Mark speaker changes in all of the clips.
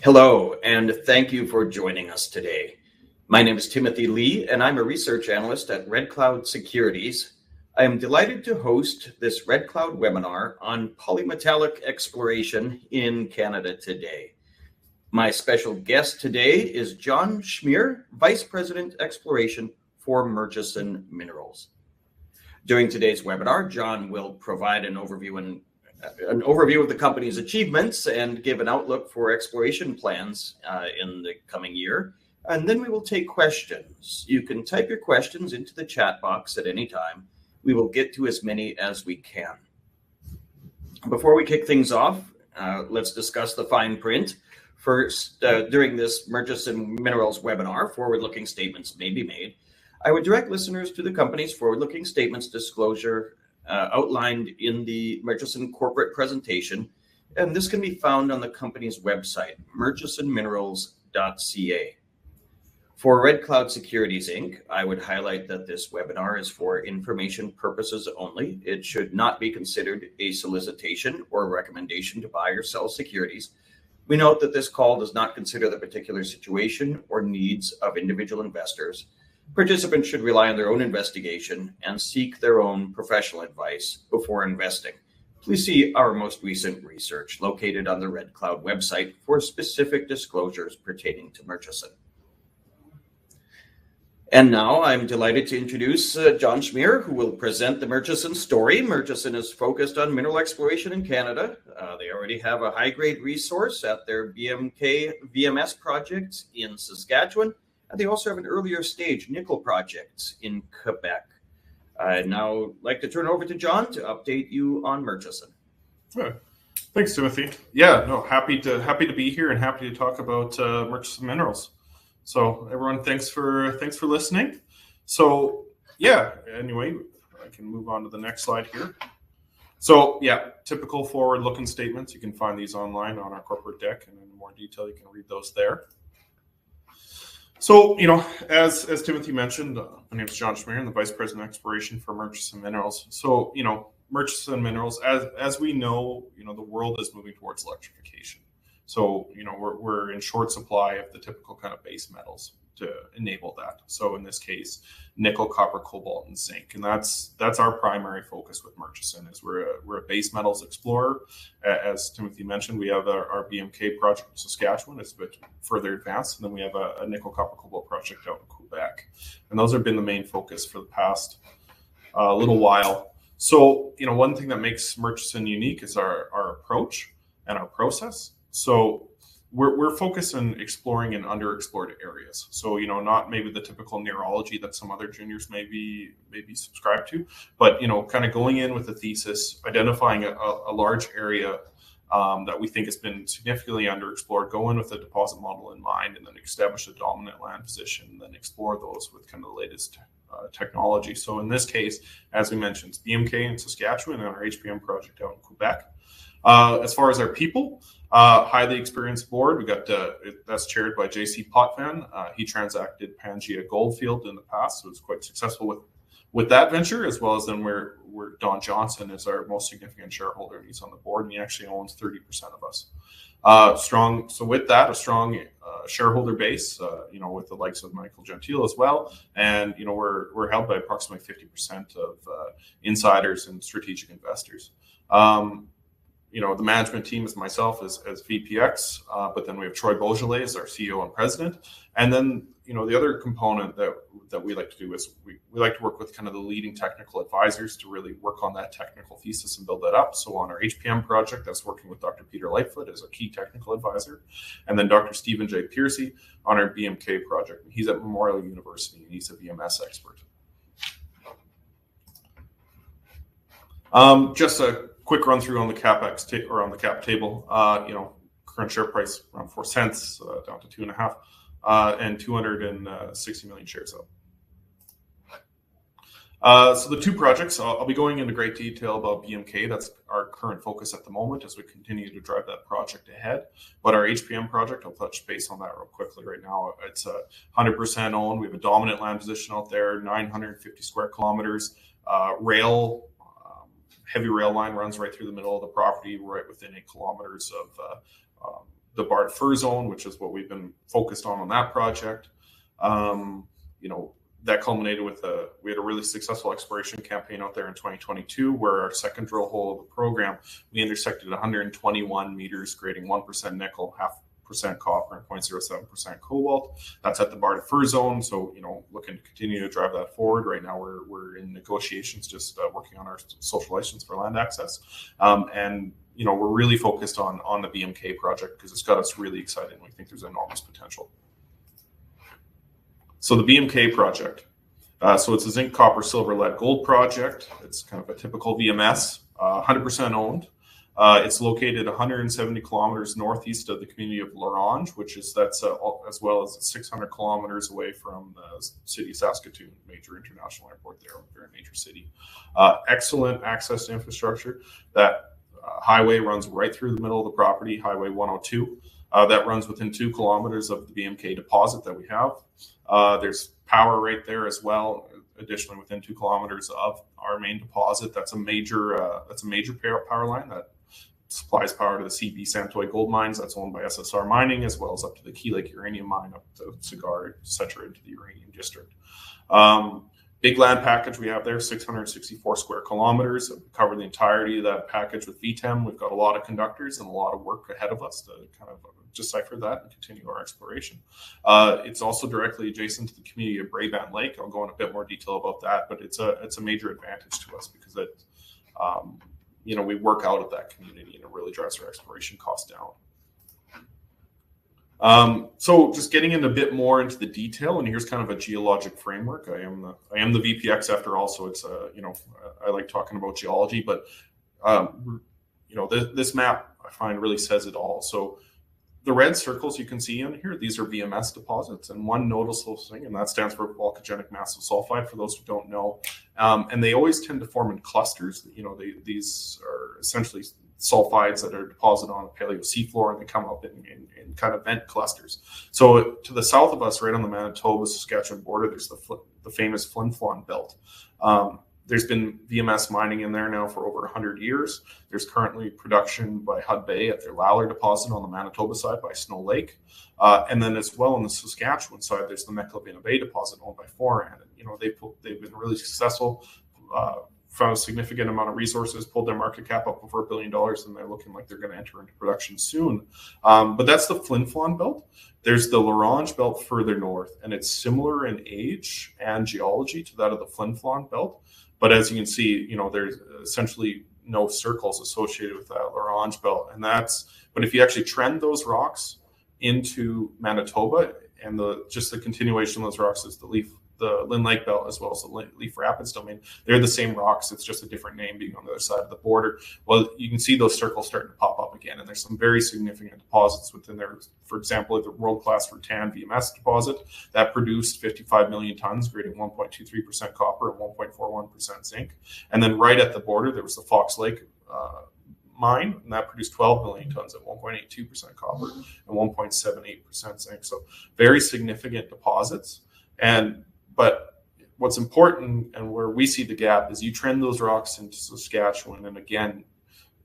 Speaker 1: Hello, and thank you for joining us today. My name is Timothy Lee, and I'm a research analyst at Red Cloud Securities. I am delighted to host this Red Cloud webinar on polymetallic exploration in Canada today. My special guest today is John Shmyr, Vice President Exploration for Murchison Minerals. During today's webinar, John will provide an overview of the company's achievements and give an outlook for exploration plans in the coming year. And then we will take questions. You can type your questions into the chat box at any time. We will get to as many as we can. Before we kick things off, let's discuss the fine print. First, during this Murchison Minerals webinar, forward-looking statements may be made. I would direct listeners to the company's forward-looking statements disclosure outlined in the Murchison corporate presentation, and this can be found on the company's website, murchisonminerals.ca. For Red Cloud Securities Inc., I would highlight that this webinar is for information purposes only. It should not be considered a solicitation or recommendation to buy or sell securities. We note that this call does not consider the particular situation or needs of individual investors. Participants should rely on their own investigation and seek their own professional advice before investing. Please see our most recent research located on the Red Cloud website for specific disclosures pertaining to Murchison. And now I'm delighted to introduce John Shmyr, who will present the Murchison story. Murchison is focused on mineral exploration in Canada. They already have a high-grade resource at their BMK VMS project in Saskatchewan. And they also have an earlier stage nickel project in Quebec. I'd now like to turn over to John to update you on Murchison.
Speaker 2: Thanks, Timothy. Happy to be here and happy to talk about Murchison Minerals. So everyone, thanks for listening. So anyway, I can move on to the next slide here. So typical forward-looking statements. You can find these online on our corporate deck, and in more detail, you can read those there. So, as Timothy mentioned, my name is John Shmyr. I'm the Vice President of Exploration for Murchison Minerals. So, Murchison Minerals, as we know, the world is moving towards electrification. So, we're in short supply of the typical kind of base metals to enable that. So in this case, nickel, copper, cobalt, and zinc. And that's our primary focus with Murchison, is we're a base metals explorer. As Timothy mentioned, we have our BMK project in Saskatchewan. It's a bit further advanced. And then we have a nickel, copper, cobalt project out in Quebec. And those have been the main focus for the past little while. So, one thing that makes Murchison unique is our approach and our process. So we're focused on exploring in underexplored areas. So, not maybe the typical neurology that some other juniors may be subscribed to, but, kind of going in with a thesis, identifying a large area that we think has been significantly underexplored, go in with a deposit model in mind, and then establish a dominant land position, and then explore those with kind of the latest technology. So in this case, as we mentioned, it's BMK in Saskatchewan and our HPM project out in Quebec. As far as our people, highly experienced board. We got that's chaired by JC Potvin. He transacted Pangea Goldfield in the past, so it's quite successful with that venture, as well as then where Don Johnson is our most significant shareholder, and he's on the board, and he actually owns 30% of us. Strong. So with that, a strong shareholder base, with the likes of Michael Gentile as well, and we're held by approximately 50% of insiders and strategic investors. The management team is myself as VPX, but then we have Troy Beaujolais as our CEO and president. And then, the other component that we like to do is we like to work with kind of the leading technical advisors to really work on that technical thesis and build that up. So on our HPM project, that's working with Dr. Peter Lightfoot as a key technical advisor. And then Dr. Stephen J. Piercy on our BMK project. He's at Memorial University, and he's a VMS expert. Just a quick run through on the CapEx or on the cap table. Current share price around 4 cents, down to 2.5, and 260 million shares up. So the two projects, I'll be going into great detail about BMK. That's our current focus at the moment as we continue to drive that project ahead. But our HPM project, I'll touch base on that real quickly right now. It's 100% owned. We have a dominant land position out there, 950 square kilometers. Heavy rail line runs right through the middle of the property, right within 8 kilometers of the Barred Fur Zone, which is what we've been focused on that project. That culminated with we had a really successful exploration campaign out there in 2022, where our second drill hole of the program, we intersected 121 meters grading 1% nickel, 0.5% copper, and 0.07% cobalt. That's at the Barred Fur Zone. So, looking to continue to drive that forward. Right now, we're in negotiations, just working on our social license for land access. We're really focused on the BMK project because it's got us really excited and we think there's enormous potential. So the BMK project. So it's a zinc, copper, silver, lead, gold project. It's kind of a typical VMS, 100% owned. It's located 170 kilometers northeast of the community of L'Orange, that's as well as 600 kilometers away from the city of Saskatoon, major international airport there, a very major city. Excellent access to infrastructure. That highway runs right through the middle of the property, Highway 102. That runs within 2 kilometers of the BMK deposit that we have. There's power right there as well. Additionally, within 2 kilometers of our main deposit, that's a major power line that supplies power to the CB Santoy gold mines. That's owned by SSR Mining, as well as up to the Key Lake uranium mine, up to Cigar, etc., into the uranium district. Big land package we have there, 664 square kilometers. We cover the entirety of that package with VTEM. We've got a lot of conductors and a lot of work ahead of us to kind of decipher that and continue our exploration. It's also directly adjacent to the community of Braeban Lake. I'll go in a bit more detail about that, but it's a major advantage to us because we work out of that community and it really drives our exploration costs down. So just getting into a bit more into the detail, and here's kind of a geologic framework. I am the VPX after all, so it's I like talking about geology, but this map I find really says it all. So the red circles you can see in here, these are VMS deposits, and one noticeable thing, and that stands for volcanogenic massive sulfide, for those who don't know. And they always tend to form in clusters. These are essentially sulfides that are deposited on a paleo seafloor, and they come up in kind of vent clusters. So to the south of us, right on the Manitoba-Saskatchewan border, there's the famous Flin Flon belt. There's been VMS mining in there now for over 100 years. There's currently production by Hudbay at their Lalor deposit on the Manitoba side by Snow Lake. And then as well on the Saskatchewan side, there's the Mecklenburg Bay deposit owned by Foran. And, they've been really successful, found a significant amount of resources, pulled their market cap up over $1 billion, and they're looking like they're going to enter into production soon. But that's the Flin Flon belt. There's the L'Orange belt further north, and it's similar in age and geology to that of the Flin Flon belt. But as you can see, there's essentially no circles associated with that L'Orange belt. But if you actually trend those rocks into Manitoba, and just the continuation of those rocks is the Lynn Lake belt, as well as the Leaf Rapids domain. They're the same rocks. It's just a different name being on the other side of the border. Well, you can see those circles starting to pop up again, and there's some very significant deposits within there. For example, the world-class Rattan VMS deposit that produced 55 million tons, grading 1.23% copper and 1.41% zinc. And then right at the border, there was the Fox Lake mine, and that produced 12 million tons at 1.82% copper and 1.78% zinc. So very significant deposits. But what's important, and where we see the gap, is you trend those rocks into Saskatchewan, and again,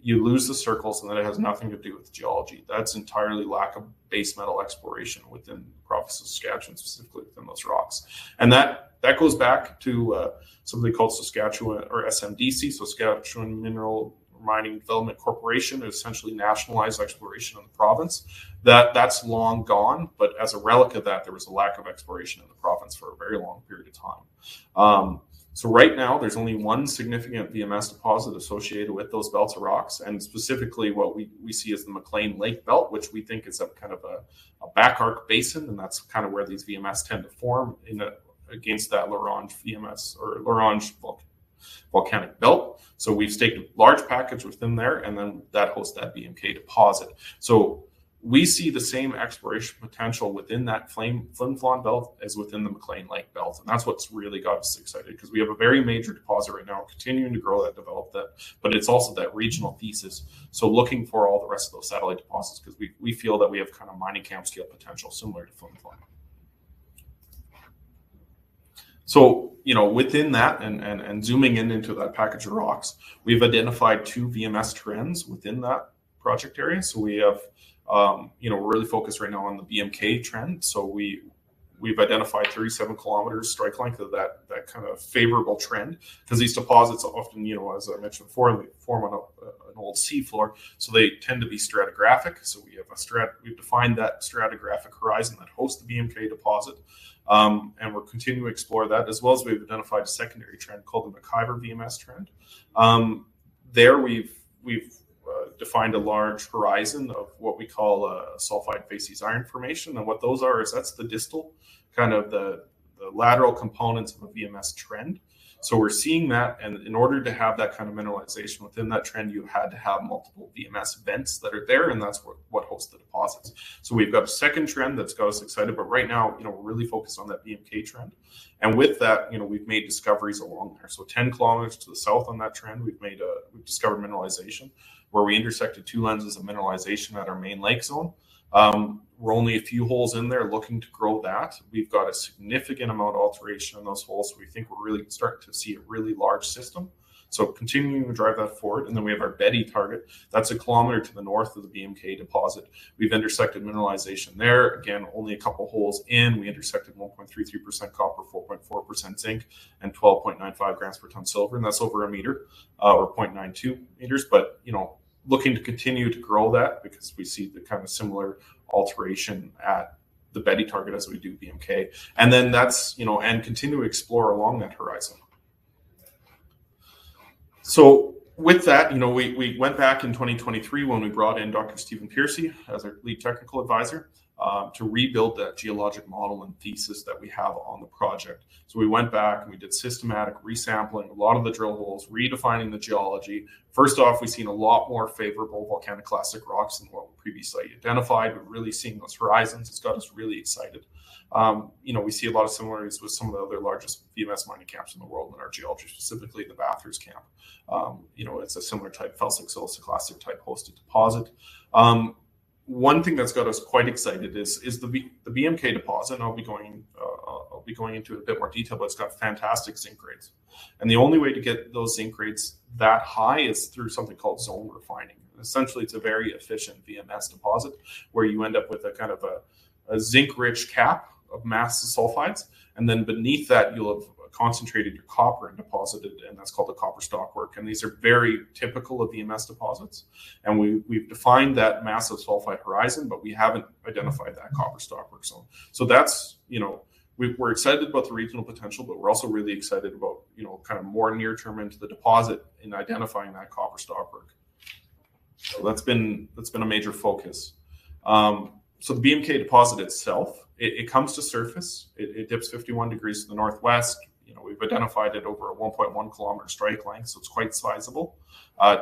Speaker 2: you lose the circles, and that has nothing to do with geology. That's entirely lack of base metal exploration within the province of Saskatchewan, specifically within those rocks. And that goes back to something called Saskatchewan, or SMDC, Saskatchewan Mineral Mining Development Corporation. It essentially nationalized exploration in the province. That's long gone, but as a relic of that, there was a lack of exploration in the province for a very long period of time. So right now, there's only one significant VMS deposit associated with those belts of rocks, and specifically what we see as the McLean Lake belt, which we think is a kind of a back arc basin, and that's kind of where these VMS tend to form against that L'Orange VMS or L'Orange volcanic belt. So we've staked a large package within there, and then that hosts that BMK deposit. So we see the same exploration potential within that Flin Flon belt as within the McLean Lake belt. And that's what's really got us excited, because we have a very major deposit right now, continuing to grow that, develop that, but it's also that regional thesis. So looking for all the rest of those satellite deposits, because we feel that we have kind of mining camp scale potential similar to Flin Flon. So, within that and zooming into that package of rocks, we've identified 2 VMS trends within that project area. So we have We're really focused right now on the BMK trend. So we've identified 37 kilometers strike length of that kind of favorable trend, because these deposits often, as I mentioned before, they form on an old seafloor, so they tend to be stratigraphic. So we've defined that stratigraphic horizon that hosts the BMK deposit, and we're continuing to explore that, as well as we've identified a secondary trend called the McIver VMS trend. There we've defined a large horizon of what we call a sulfide facies iron formation. And what those are is that's the distal, kind of the lateral components of a VMS trend. So we're seeing that, and in order to have that kind of mineralization within that trend, you had to have multiple VMS vents that are there, and that's what hosts the deposits. So we've got a second trend that's got us excited, but right now, we're really focused on that BMK trend. And with that, we've made discoveries along there. So 10 kilometers to the south on that trend, we've discovered mineralization where we intersected 2 lenses of mineralization at our main lake zone. We're only a few holes in there looking to grow that. We've got a significant amount of alteration in those holes, so we think we're really starting to see a really large system. So continuing to drive that forward. And then we have our Betty target. That's 1 kilometer to the north of the BMK deposit. We've intersected mineralization there. Again, only a couple holes in. We intersected 1.33% copper, 4.4% zinc, and 12.95 grams per ton silver. And that's over a meter, or 0.92 meters. But, looking to continue to grow that, because we see the kind of similar alteration at the Betty target as we do BMK. And then that's, and continue to explore along that horizon. So with that, we went back in 2023 when we brought in Dr. Stephen Piercy as our lead technical advisor to rebuild that geologic model and thesis that we have on the project. So we went back and we did systematic resampling a lot of the drill holes, redefining the geology. First off, we've seen a lot more favorable volcanoclastic rocks than what we previously identified. We're really seeing those horizons. It's got us really excited. We see a lot of similarities with some of the other largest VMS mining camps in the world in our geology, specifically the Bathurst camp. It's a similar type felsic siliciclastic type hosted deposit. One thing that's got us quite excited is the BMK deposit, and I'll be going into it a bit more detail, but it's got fantastic zinc grades. And the only way to get those zinc grades that high is through something called zone refining. Essentially, it's a very efficient VMS deposit where you end up with a kind of a zinc-rich cap of mass sulfides, and then beneath that you'll have concentrated your copper and deposited, and that's called the copper stockwork. And these are very typical of VMS deposits. And we've defined that massive sulfide horizon, but we haven't identified that copper stockwork zone. So that's, we're excited about the regional potential, but we're also really excited about, kind of more near term into the deposit in identifying that copper stockwork. So that's been a major focus. So the BMK deposit itself, it comes to surface. It dips 51 degrees to the northwest. We've identified it over a 1.1 kilometer strike length, so it's quite sizable.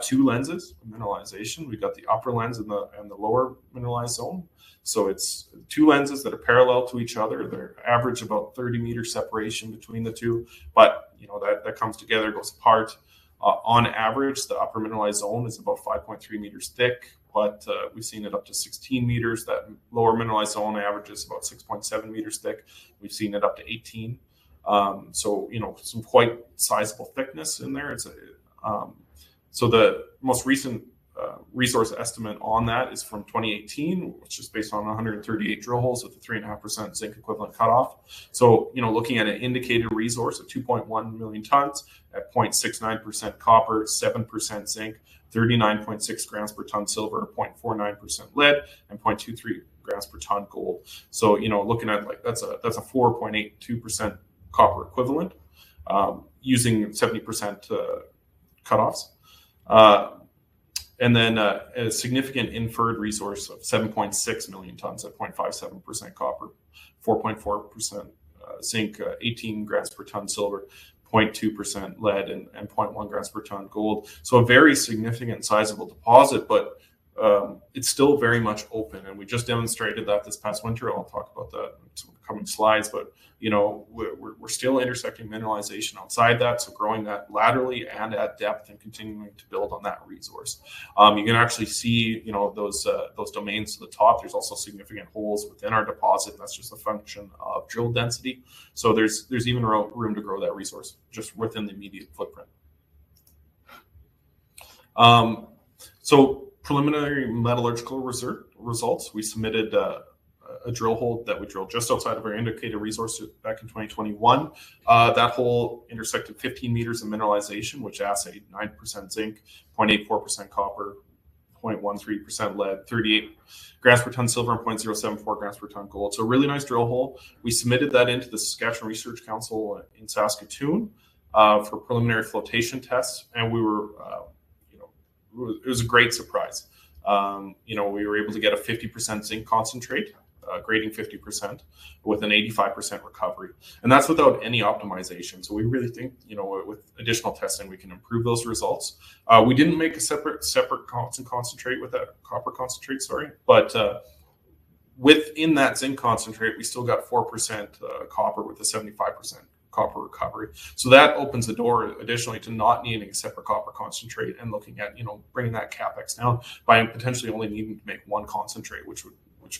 Speaker 2: 2 lenses of mineralization. We've got the upper lens and the lower mineralized zone. So it's 2 lenses that are parallel to each other. They're average about 30 meter separation between the two, but that comes together, goes apart. On average, the upper mineralized zone is about 5.3 meters thick, but we've seen it up to 16 meters. That lower mineralized zone averages about 6.7 meters thick. We've seen it up to 18. So some quite sizable thickness in there. So the most recent resource estimate on that is from 2018, which is based on 138 drill holes with a 3.5% zinc equivalent cutoff. So looking at an indicated resource of 2.1 million tons at 0.69% copper, 7% zinc, 39.6 grams per ton silver, 0.49% lead, and 0.23 grams per ton gold. So looking at that's a 4.82% copper equivalent, using 70% cutoffs. And then a significant inferred resource of 7.6 million tons at 0.57% copper, 4.4% zinc, 18 grams per ton silver, 0.2% lead, and 0.1 grams per ton gold. So a very significant, sizable deposit, but it's still very much open. And we just demonstrated that this past winter. I'll talk about that in some coming slides, but we're still intersecting mineralization outside that, so growing that laterally and at depth and continuing to build on that resource. You can actually see those domains to the top. There's also significant holes within our deposit, and that's just a function of drill density. So there's even room to grow that resource just within the immediate footprint. So preliminary metallurgical results. We submitted a drill hole that we drilled just outside of our indicated resource back in 2021. That hole intersected 15 meters of mineralization, which assayed 9% zinc, 0.84% copper, 0.13% lead, 38 grams per ton silver, and 0.074 grams per ton gold. So a really nice drill hole. We submitted that into the Saskatchewan Research Council in Saskatoon for preliminary flotation tests, and we were, it was a great surprise. We were able to get a 50% zinc concentrate, grading 50% with an 85% recovery. And that's without any optimization. So we really think, with additional testing, we can improve those results. We didn't make a separate concentrate with that copper concentrate, but within that zinc concentrate, we still got 4% copper with a 75% copper recovery. So that opens the door additionally to not needing a separate copper concentrate and looking at, bringing that CapEx down by potentially only needing to make one concentrate, which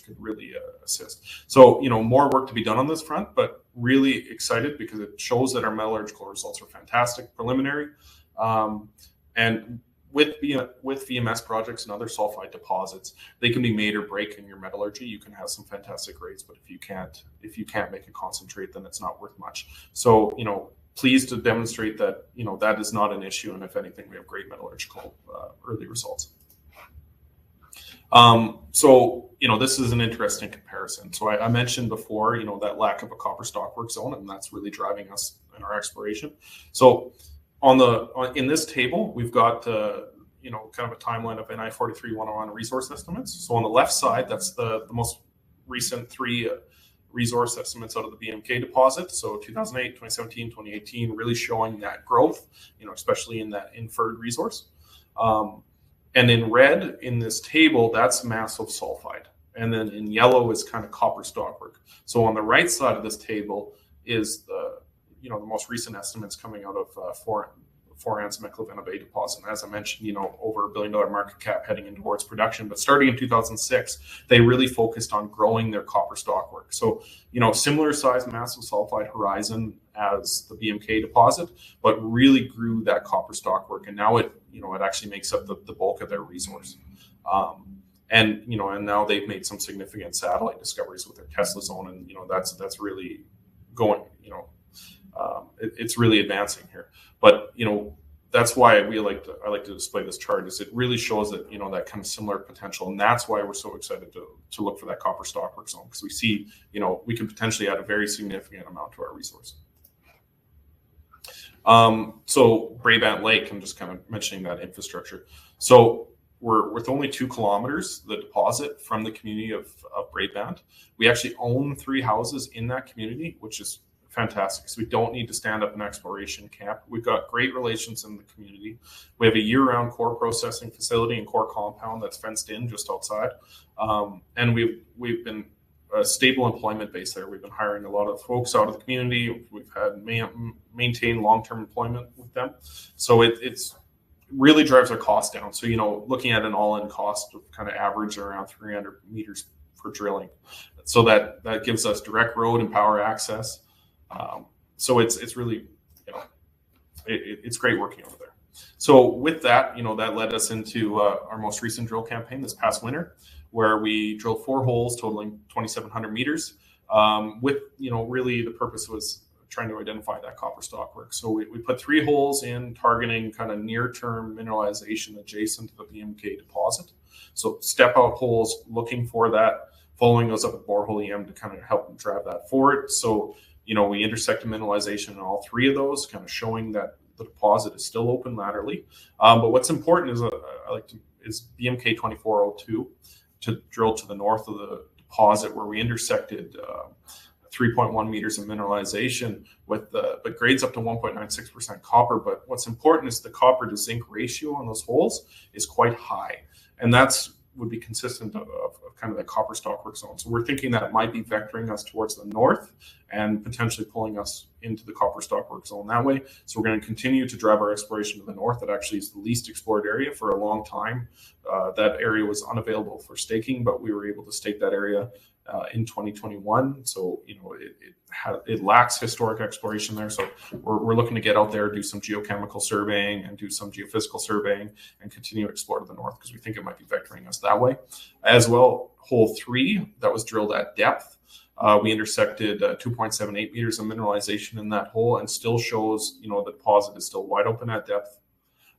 Speaker 2: could really assist. So, more work to be done on this front, but really excited because it shows that our metallurgical results are fantastic, preliminary. And with VMS projects and other sulfide deposits, they can be made or break in your metallurgy. You can have some fantastic grades, but if you can't make a concentrate, then it's not worth much. So, pleased to demonstrate that, that is not an issue. And if anything, we have great metallurgical early results. So, this is an interesting comparison. So I mentioned before, that lack of a copper stockwork zone, and that's really driving us in our exploration. So in this table, we've got, kind of a timeline of NI 43-101 resource estimates. So on the left side, that's the most recent 3 resource estimates out of the BMK deposit. So 2008, 2017, 2018, really showing that growth, especially in that inferred resource. And in red in this table, that's massive sulfide. And then in yellow is kind of copper stockwork. So on the right side of this table is the most recent estimates coming out of Foran's McLevena Bay deposit. And as I mentioned, over $1 billion market cap heading in towards production. But starting in 2006, they really focused on growing their copper stockwork. So, similar size massive sulfide horizon as the BMK deposit, but really grew that copper stockwork. And now it actually makes up the bulk of their resource. And now they've made some significant satellite discoveries with their Tesla zone. And, that's really going, it's really advancing here. But, that's why I like to display this chart, is it really shows that, that kind of similar potential. And that's why we're so excited to look for that copper stockwork zone, because we see, we can potentially add a very significant amount to our resource. So Brabant Lake, I'm just kind of mentioning that infrastructure. So we're with only 2 kilometers, the deposit from the community of Brabant. We actually own 3 houses in that community, which is fantastic. So we don't need to stand up an exploration camp. We've got great relations in the community. We have a year-round core processing facility and core compound that's fenced in just outside. And we've been a stable employment base there. We've been hiring a lot of folks out of the community. We've had maintained long-term employment with them. So it's really drives our cost down. So, looking at an all-in cost of kind of average around 300 meters for drilling. So that gives us direct road and power access. So it's really, it's great working over there. So with that, that led us into our most recent drill campaign this past winter, where we drilled 4 holes totaling 2,700 meters. With, really the purpose was trying to identify that copper stockwork. So we put 3 holes in, targeting kind of near-term mineralization adjacent to the BMK deposit. So step-out holes looking for that, following those up at borehole EM to kind of help drive that forward. So, we intersected mineralization in all 3 of those, kind of showing that the deposit is still open laterally. But what's important is BMK 2402 to drill to the north of the deposit, where we intersected 3.1 meters of mineralization with but grades up to 1.96% copper. But what's important is the copper to zinc ratio on those holes is quite high, and would be consistent of kind of the copper stockwork zone. So we're thinking that it might be vectoring us towards the north and potentially pulling us into the copper stockwork zone that way. So we're going to continue to drive our exploration to the north. That actually is the least explored area for a long time. That area was unavailable for staking, but we were able to stake that area in 2021. So, it lacks historic exploration there. So we're looking to get out there, do some geochemical surveying and do some geophysical surveying and continue to explore to the north because we think it might be vectoring us that way. As well, hole 3 that was drilled at depth. We intersected 2.78 meters of mineralization in that hole and still shows, the deposit is still wide open at depth.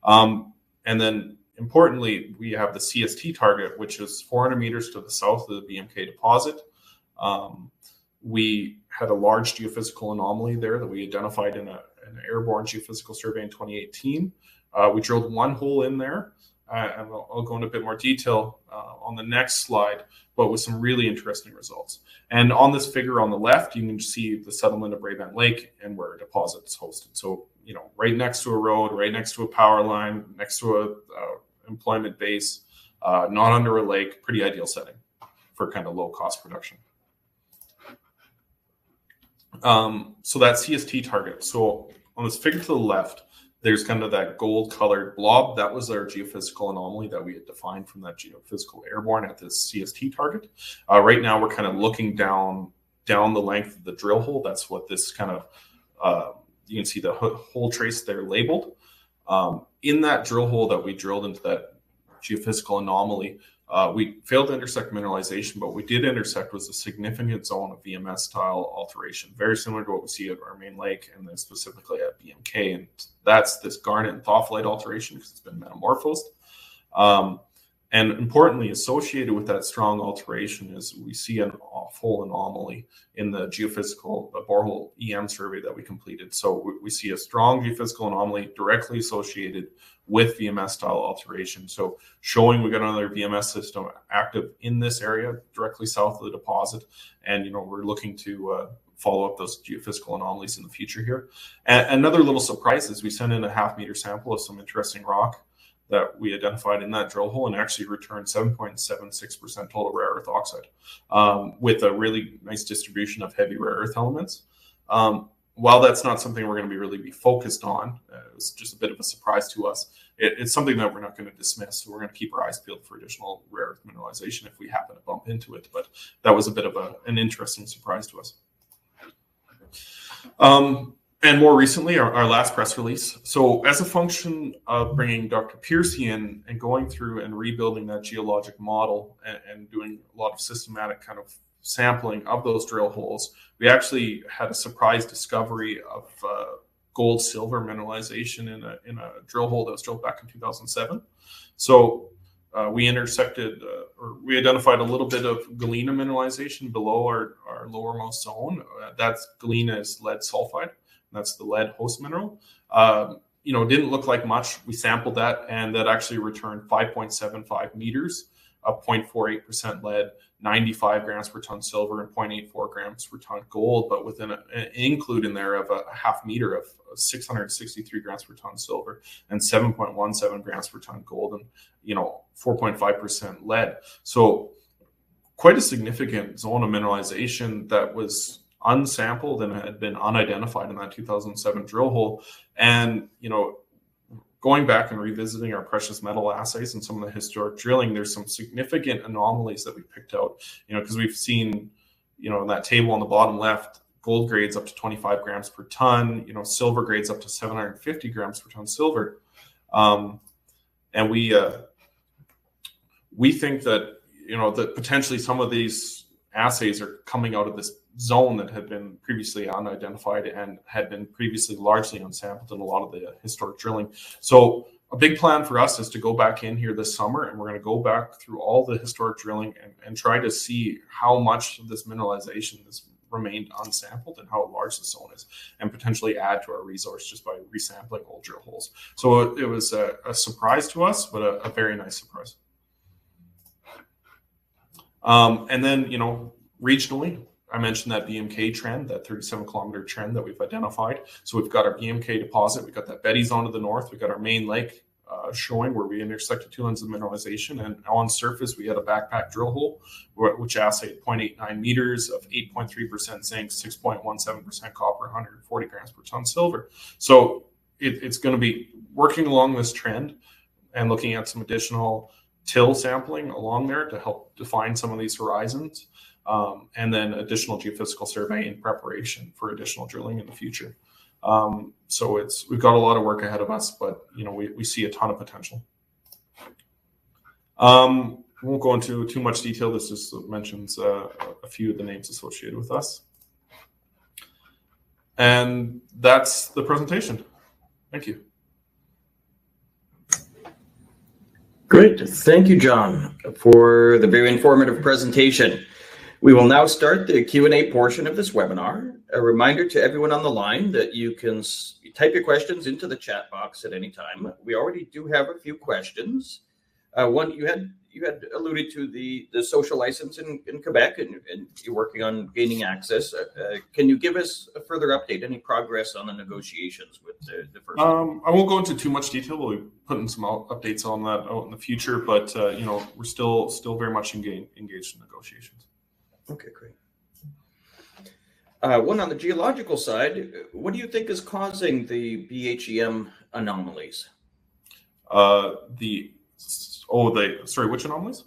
Speaker 2: And then importantly, we have the CST target, which is 400 meters to the south of the BMK deposit. We had a large geophysical anomaly there that we identified in an airborne geophysical survey in 2018. We drilled one hole in there, and I'll go into a bit more detail on the next slide, but with some really interesting results. And on this figure on the left, you can see the settlement of Brabant Lake and where a deposit is hosted. So, right next to a road, right next to a power line, next to a employment base, not under a lake, pretty ideal setting for kind of low cost production. So that CST target. So on this figure to the left, there's kind of that gold colored blob. That was our geophysical anomaly that we had defined from that geophysical airborne at this CST target. Right now we're kind of looking down the length of the drill hole. That's what this kind of, you can see the hole trace there labeled. In that drill hole that we drilled into that geophysical anomaly, we failed to intersect mineralization, but what we did intersect was a significant zone of VMS style alteration, very similar to what we see at our main lake and then specifically at BMK. And that's this garnet and thophyllite alteration because it's been metamorphosed. And importantly, associated with that strong alteration is we see an off-hole anomaly in the geophysical borehole EM survey that we completed. So we see a strong geophysical anomaly directly associated with VMS style alteration. So showing we got another VMS system active in this area directly south of the deposit. And, we're looking to follow up those geophysical anomalies in the future here. And another little surprise is we sent in a 0.5 meter sample of some interesting rock that we identified in that drill hole and actually returned 7.76% total rare earth oxide with a really nice distribution of heavy rare earth elements. While that's not something we're going to really be focused on, it was just a bit of a surprise to us. It's something that we're not going to dismiss. So we're going to keep our eyes peeled for additional rare earth mineralization if we happen to bump into it. But that was a bit of an interesting surprise to us. And more recently, our last press release. So as a function of bringing Dr. Piercy in and going through and rebuilding that geologic model and doing a lot of systematic kind of sampling of those drill holes, we actually had a surprise discovery of gold silver mineralization in a drill hole that was drilled back in 2007. So we intersected or we identified a little bit of galena mineralization below our lowermost zone. That's galena is lead sulfide. That's the lead host mineral. Didn't look like much. We sampled that, and that actually returned 5.75 meters of 0.48% lead, 95 grams per ton silver, and 0.84 grams per ton gold, but within an include in there of a 0.5 meter of 663 grams per ton silver and 7.17 grams per ton gold and 4.5% lead. So quite a significant zone of mineralization that was unsampled and had been unidentified in that 2007 drill hole. And, going back and revisiting our precious metal assays and some of the historic drilling, there's some significant anomalies that we picked out, because we've seen, in that table on the bottom left, gold grades up to 25 grams per ton, silver grades up to 750 grams per ton silver. And we think that, that potentially some of these assays are coming out of this zone that had been previously unidentified and had been previously largely unsampled in a lot of the historic drilling. So a big plan for us is to go back in here this summer, and we're going to go back through all the historic drilling and try to see how much of this mineralization has remained unsampled and how large the zone is, and potentially add to our resource just by resampling old drill holes. So it was a surprise to us, but a very nice surprise. And then, regionally, I mentioned that BMK trend, that 37-kilometer trend that we've identified. So we've got our BMK deposit, we've got that Betty zone to the north, we've got our main lake showing where we intersected 2 lines of mineralization, and on surface we had a backpack drill hole which assayed 0.89 meters of 8.3% zinc, 6.17% copper, 140 grams per ton silver. So it's going to be working along this trend and looking at some additional till sampling along there to help define some of these horizons. and then additional geophysical survey in preparation for additional drilling in the future. So we've got a lot of work ahead of us, but we see a ton of potential. We won't go into too much detail. This just mentions a few of the names associated with us. And that's the presentation. Thank you.
Speaker 1: Great. Thank you, John, for the very informative presentation. We will now start the Q&A portion of this webinar. A reminder to everyone on the line that you can type your questions into the chat box at any time. We already do have a few questions. One, you had alluded to the social license in Quebec, and you're working on gaining access. Can you give us a further update? Any progress on the negotiations with the first?
Speaker 2: I won't go into too much detail. We'll be putting some updates on that out in the future, but we're still very much engaged in negotiations.
Speaker 1: Okay, great. One on the geological side, what do you think is causing the BHEM anomalies?
Speaker 2: Sorry, which anomalies?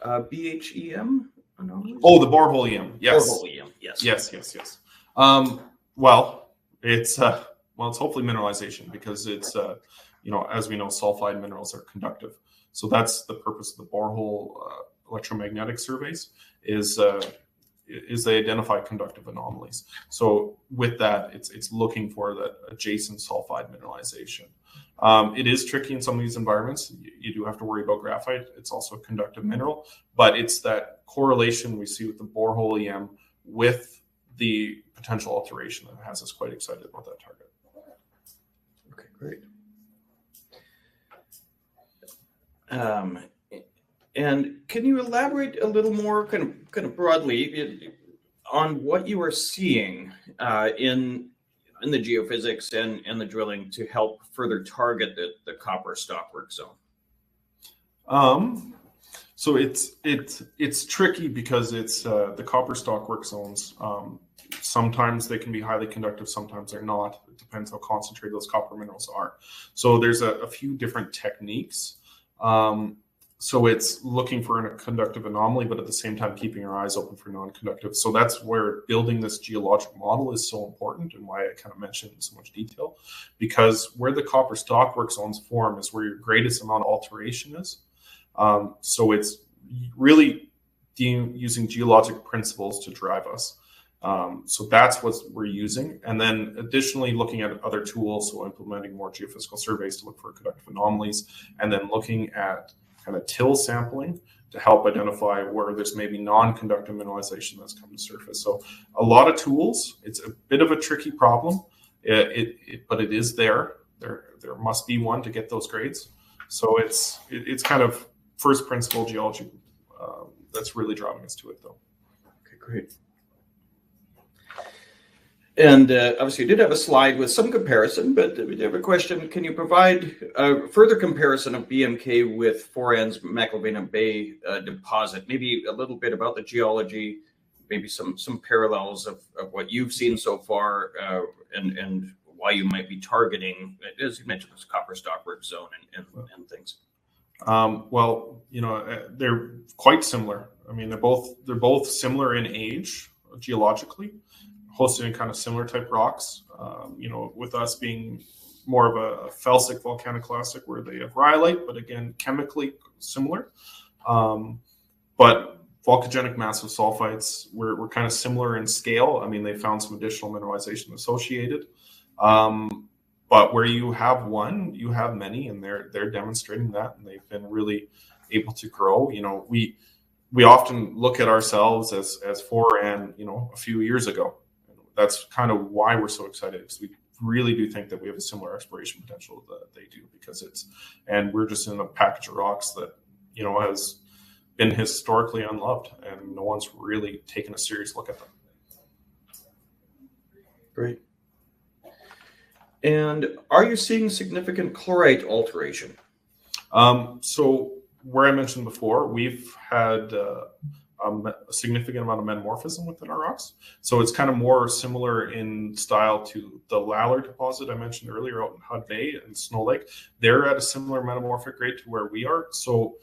Speaker 1: BHEM anomalies?
Speaker 2: Oh, the borehole EM. Yes.
Speaker 1: Borehole EM, yes.
Speaker 2: Yes. Well, it's hopefully mineralization, because it's as we know, sulfide minerals are conductive. So that's the purpose of the borehole electromagnetic surveys is they identify conductive anomalies. So with that, it's looking for that adjacent sulfide mineralization. It is tricky in some of these environments. You do have to worry about graphite. It's also a conductive mineral, but it's that correlation we see with the borehole EM with the potential alteration that has us quite excited about that target.
Speaker 1: Okay, great. And can you elaborate a little more, kind of broadly, on what you are seeing in the geophysics and the drilling to help further target the copper stockwork zone?
Speaker 2: So it's tricky because it's the copper stockwork zones. Sometimes they can be highly conductive, sometimes they're not. It depends how concentrated those copper minerals are. So there's a few different techniques. So it's looking for a conductive anomaly, but at the same time keeping our eyes open for non-conductive. So that's where building this geologic model is so important, and why I kind of mentioned in so much detail, because where the copper stockwork zones form is where your greatest amount of alteration is. So it's really using geologic principles to drive us. So that's what we're using. And then additionally looking at other tools, so implementing more geophysical surveys to look for conductive anomalies, and then looking at kind of till sampling to help identify where there's maybe non-conductive mineralization that's come to surface. So a lot of tools. It's a bit of a tricky problem, but it is there. There must be one to get those grades. So it's kind of first principle geology that's really driving us to it, though.
Speaker 1: Okay, great. And obviously you did have a slide with some comparison, but we have a question. Can you provide a further comparison of BMK with Foran's McIlvenna Bay deposit? Maybe a little bit about the geology, maybe some parallels of what you've seen so far, and why you might be targeting, as you mentioned, this copper stockwork zone and things.
Speaker 2: Well, they're quite similar. I mean, they're both similar in age geologically, hosted in kind of similar type rocks, with us being more of a felsic volcaniclastic where they have rhyolite, but again, chemically similar. But volcanogenic massive sulfides were kind of similar in scale. I mean, they found some additional mineralization associated. But where you have one, you have many, and they're demonstrating that, and they've been really able to grow. We often look at ourselves as Foran, a few years ago. That's kind of why we're so excited, because we really do think that we have a similar exploration potential that they do, and we're just in a package of rocks that, has been historically unloved, and no one's really taken a serious look at them.
Speaker 1: Great. And are you seeing significant chlorite alteration?
Speaker 2: So where I mentioned before, we've had a significant amount of metamorphism within our rocks. So it's kind of more similar in style to the Lalor deposit I mentioned earlier out in Hud Bay and Snow Lake. They're at a similar metamorphic rate to where we are. So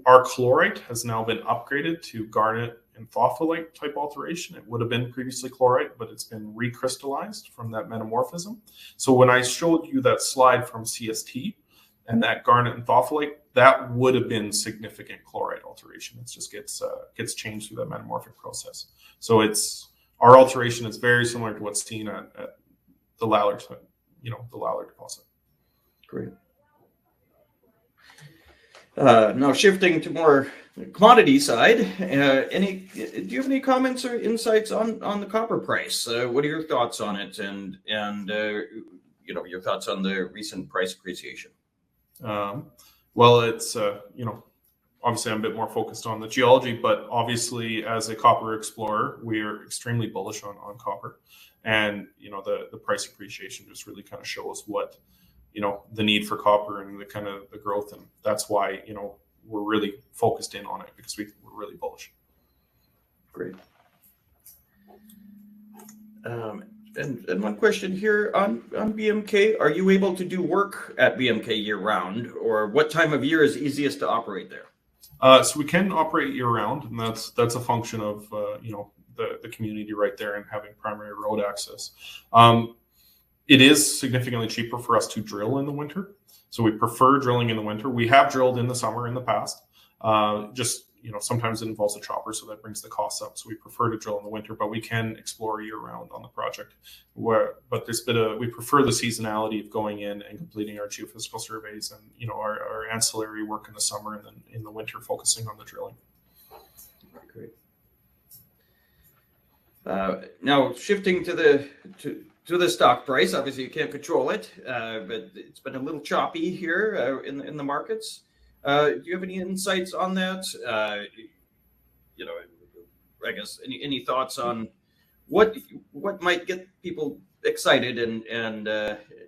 Speaker 2: our chlorite has now been upgraded to garnet and thopholite type alteration. It would have been previously chlorite, but it's been recrystallized from that metamorphism. So when I showed you that slide from CST and that garnet and thopholite, that would have been significant chlorite alteration. It just gets changed through that metamorphic process. So our alteration is very similar to what's seen at the Lallard, the Lallard deposit.
Speaker 1: Great. Now shifting to more commodity side, do you have any comments or insights on the copper price? What are your thoughts on it, and your thoughts on the recent price appreciation?
Speaker 2: Well, it's obviously I'm a bit more focused on the geology, but obviously as a copper explorer, we are extremely bullish on copper, and the price appreciation just really kind of shows what the need for copper and the kind of the growth, and that's why we're really focused in on it, because we're really bullish.
Speaker 1: Great. And one question here on BMK: are you able to do work at BMK year round, or what time of year is easiest to operate there?
Speaker 2: So we can operate year round, and that's a function of the community right there and having primary road access. It is significantly cheaper for us to drill in the winter, so we prefer drilling in the winter. We have drilled in the summer in the past. Sometimes it involves a chopper, so that brings the costs up. So we prefer to drill in the winter, but we can explore year round on the project. But we prefer the seasonality of going in and completing our geophysical surveys and our ancillary work in the summer, and then in the winter focusing on the drilling.
Speaker 1: Great. Now shifting to the stock price, obviously you can't control it, but it's been a little choppy here in the markets. Do you have any insights on that? I guess any thoughts on what might get people excited and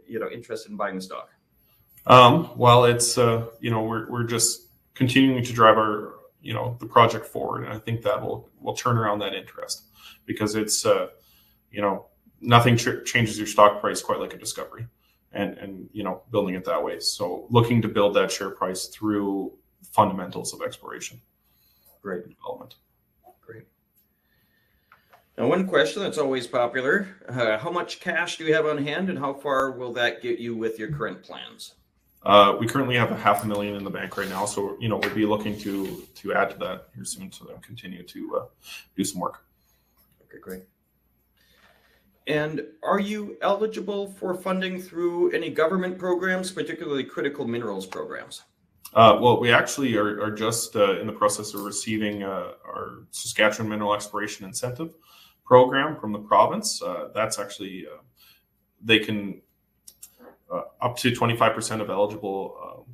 Speaker 1: interested in buying the stock?
Speaker 2: Well, it's we're just continuing to drive our the project forward, and I think that will turn around that interest, because it's nothing changes your stock price quite like a discovery, and building it that way. So looking to build that share price through fundamentals of exploration.
Speaker 1: Great.
Speaker 2: Development.
Speaker 1: Great. Now, one question that's always popular: how much cash do you have on hand, and how far will that get you with your current plans?
Speaker 2: We currently have $500,000 in the bank right now, so we'll be looking to add to that here soon, so that continue to do some work.
Speaker 1: Okay, great. And are you eligible for funding through any government programs, particularly critical minerals programs?
Speaker 2: Well, we actually are just in the process of receiving our Saskatchewan Mineral Exploration Incentive Program from the province. That's actually, they can, up to 25% of eligible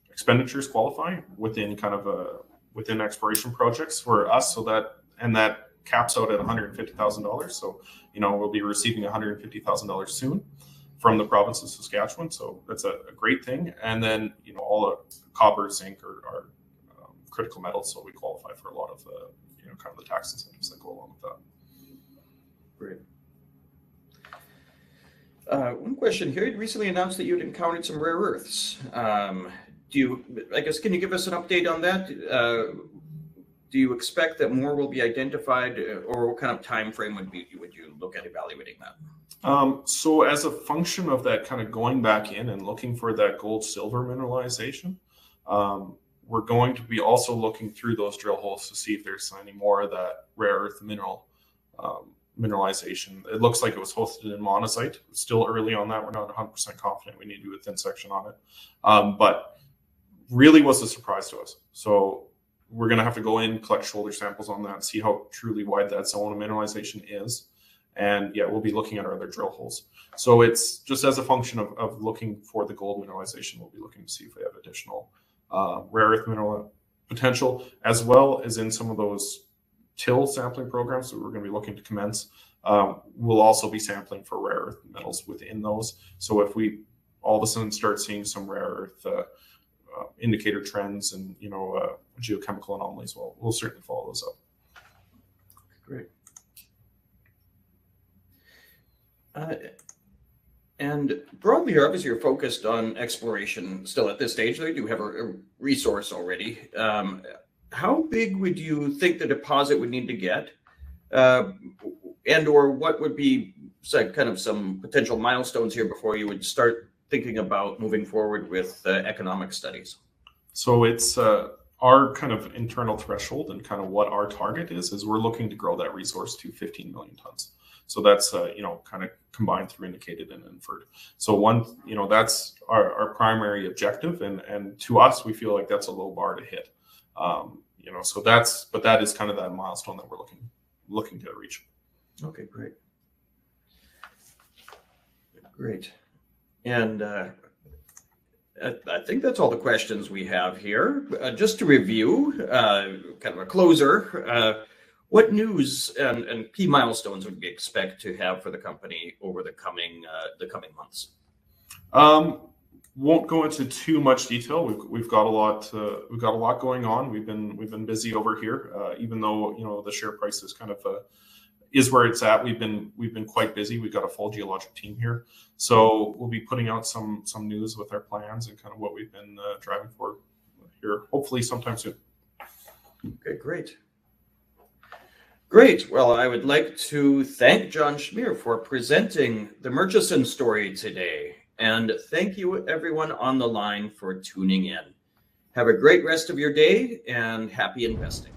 Speaker 2: expenditures qualify within within exploration projects for us. So that caps out at $150,000. So, we'll be receiving $150,000 soon from the province of Saskatchewan. So that's a great thing. And then, all the copper, zinc are critical metals. So we qualify for a lot of the, kind of the tax incentives that go along with that.
Speaker 1: Great. One question here: you recently announced that you had encountered some rare earths. Can you give us an update on that? Do you expect that more will be identified, or what kind of time frame would you look at evaluating that?
Speaker 2: So as a function of that, kind of going back in and looking for that gold silver mineralization, we're going to be also looking through those drill holes to see if there's any more of that rare earth mineralization. It looks like it was hosted in monazite. It's still early on that. We're not 100% confident. We need to do a thin section on it, but really was a surprise to us. So we're going to have to go in, collect shoulder samples on that, see how truly wide that zone of mineralization is. And we'll be looking at our other drill holes. So it's just as a function of looking for the gold mineralization, we'll be looking to see if we have additional rare earth mineral potential, as well as in some of those till sampling programs that we're going to be looking to commence. We'll also be sampling for rare earth metals within those. So if we all of a sudden start seeing some rare earth indicator trends and geochemical anomalies, we'll certainly follow those up.
Speaker 1: Great. And broadly here, obviously you're focused on exploration still at this stage. You do have a resource already. how big would you think the deposit would need to get? And or what would be kind of some potential milestones here before you would start thinking about moving forward with economic studies?
Speaker 2: So it's our kind of internal threshold and kind of what our target is we're looking to grow that resource to 15 million tons. So that's, kind of combined through indicated and inferred. So that's our primary objective. And to us, we feel like that's a low bar to hit. But that is kind of that milestone that we're looking to reach.
Speaker 1: Okay, great. Great. And I think that's all the questions we have here. Just to review, kind of a closer, what news and key milestones would we expect to have for the company over the coming months?
Speaker 2: Won't go into too much detail. We've got a lot going on. We've been busy over here, even though the share price is kind of is where it's at. We've been quite busy. We've got a full geologic team here, so we'll be putting out some news with our plans and kind of what we've been driving for here. Hopefully, sometime soon.
Speaker 1: Okay, great. Great. Well, I would like to thank John Shmyr for presenting the Murchison story today, and thank you everyone on the line for tuning in. Have a great rest of your day and happy investing.